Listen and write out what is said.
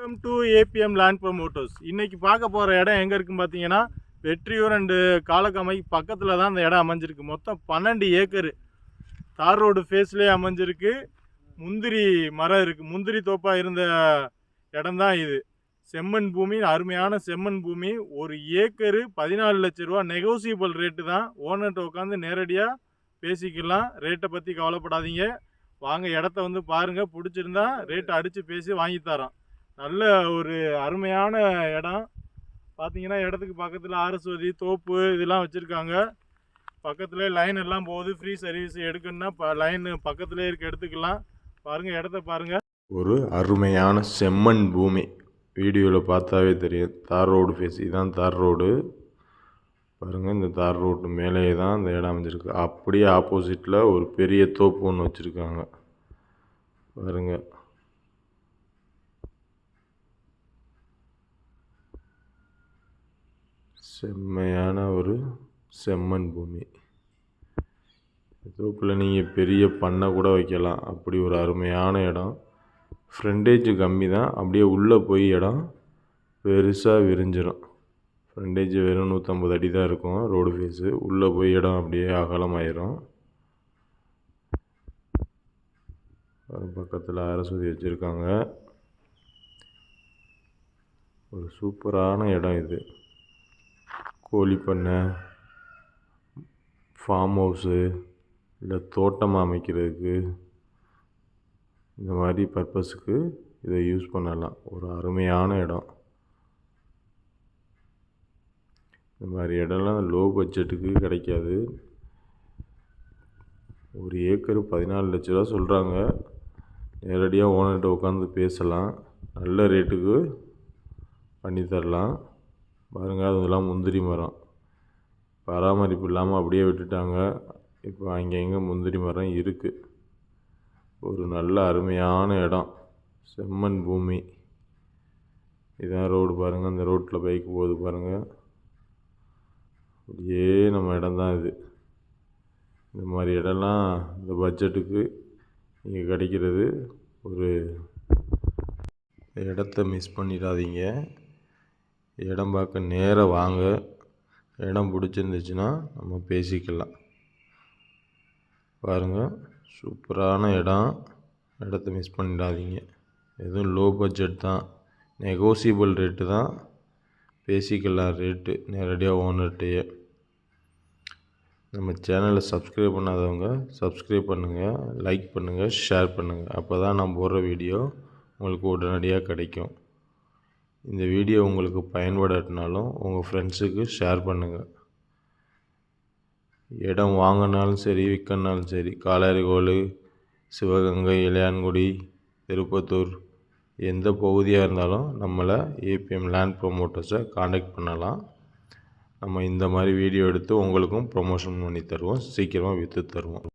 Welcome to APM land promoters. இன்றைக்கி பார்க்க போகிற இடம் எங்கே இருக்குன்னு பார்த்தீங்கன்னா, வெற்றியூர் அண்டு காலக்கமை பக்கத்தில் தான் அந்த இடம் அமைஞ்சிருக்கு. மொத்தம் 12 ஏக்கரு தார் ரோடு ஃபேஸ்லேயே அமைஞ்சிருக்கு. முந்திரி மரம் இருக்குது. முந்திரி தோப்பாக இருந்த இடம் தான் இது. செம்மண் பூமி, அருமையான செம்மண் பூமி. ஒரு ஏக்கரு 14 லட்ச ரூபா. நெகோசியபிள் ரேட்டு தான். ஓனர்கிட்ட உட்காந்து நேரடியாக பேசிக்கலாம். ரேட்டை பற்றி கவலைப்படாதீங்க. வாங்க இடத்த வந்து பாருங்கள். பிடிச்சிருந்தா ரேட்டை அடித்து பேசி வாங்கி தரோம். நல்ல ஒரு அருமையான இடம். பார்த்தீங்கன்னா இடத்துக்கு பக்கத்தில் ஆரஸ்வதி தோப்பு இதெல்லாம் வச்சுருக்காங்க. பக்கத்தில் லைன் எல்லாம் போகுது. ஃப்ரீ சர்வீஸ் எடுக்கணுன்னா லைன் பக்கத்துலேயே இருக்க எடுத்துக்கலாம். பாருங்கள், இடத்த பாருங்கள். ஒரு அருமையான செம்மண் பூமி. வீடியோவில் பார்த்தாவே தெரியும். தார் ரோடு ஃபேஸ், இதுதான் தார் ரோடு. பாருங்கள், இந்த தார் ரோட்டு மேலேயே தான் இந்த இடம் அமைஞ்சிருக்கு. அப்படியே ஆப்போசிட்டில் ஒரு பெரிய தோப்பு ஒன்று வச்சுருக்காங்க. பாருங்கள், செம்மையான ஒரு செம்மண் பூமி. தோப்பில் நீங்கள் பெரிய பண்ணை கூட வைக்கலாம். அப்படி ஒரு அருமையான இடம். ஃப்ரண்டேஜ் கம்மி தான். அப்படியே உள்ளே போய் இடம் பெருசாக விரிஞ்சிடும். ஃப்ரண்டேஜ் வெறும் 150 அடி தான் இருக்கும் ரோடு ஃபேஸு. உள்ளே போய் இடம் அப்படியே அகலமாயிரும். பக்கத்தில் அரசுதி வச்சுருக்காங்க. ஒரு சூப்பரான இடம் இது. கோழி பண்ணை, ஃபார்ம் ஹவுஸு, இல்லை தோட்டம் அமைக்கிறதுக்கு, இந்த மாதிரி பர்பஸுக்கு இதை யூஸ் பண்ணலாம். ஒரு அருமையான இடம். இந்த மாதிரி இடம்லாம் லோ பட்ஜெட்டுக்கு கிடைக்காது. ஒரு ஏக்கரு 14 லட்ச ரூபா சொல்கிறாங்க. நேரடியாக ஓனர்கிட்ட உட்காந்து பேசலாம். நல்ல ரேட்டுக்கு பண்ணித்தரலாம். பாருங்கள், அதெல்லாம் முந்திரி மரம். பராமரிப்பு இல்லாமல் அப்படியே விட்டுட்டாங்க. இப்போ அங்கங்கே முந்திரி மரம் இருக்குது. ஒரு நல்ல அருமையான இடம். செம்மண் பூமி. இதான் ரோடு. பாருங்கள், அந்த ரோட்டில் பைக் போகுது பாருங்கள். அப்படியே நம்ம இடம் தான் இது. இந்த மாதிரி இடம்லாம் இந்த பட்ஜெட்டுக்கு இங்கே கிடைக்கிறது. ஒரு இடத்த மிஸ் பண்ணிடாதீங்க. இடம் பார்க்க நேராக வாங்க. இடம் பிடிச்சிருந்துச்சுன்னா நம்ம பேசிக்கலாம். பாருங்கள், சூப்பரான இடம். இடத்த மிஸ் பண்ணிடாதீங்க. எதுவும் லோ பட்ஜெட் தான். நெகோசியபிள் ரேட்டு தான். பேசிக்கலாம் ரேட்டு நேரடியாக ஓனர்கிட்டயே. நம்ம சேனலை சப்ஸ்கிரைப் பண்ணாதவங்க சப்ஸ்கிரைப் பண்ணுங்கள், லைக் பண்ணுங்கள், ஷேர் பண்ணுங்கள். அப்போ தான் நான் போடுற வீடியோ உங்களுக்கு உடனடியாக கிடைக்கும். இந்த வீடியோ உங்களுக்கு பயன்படாட்டினாலும் உங்கள் ஃப்ரெண்ட்ஸுக்கு ஷேர் பண்ணுங்கள். இடம் வாங்கினாலும் சரி, விற்கனாலும் சரி, காலாரிகோள், சிவகங்கை, இளையான்குடி, திருப்பத்தூர், எந்த பகுதியாக இருந்தாலும் நம்மளை ஏபிஎம் லேண்ட் ப்ரொமோட்டர்ஸை காண்டாக்ட் பண்ணலாம். நம்ம இந்த மாதிரி வீடியோ எடுத்து உங்களுக்கும் ப்ரொமோஷன் பண்ணி தருவோம். சீக்கிரமாக விற்று தருவோம்.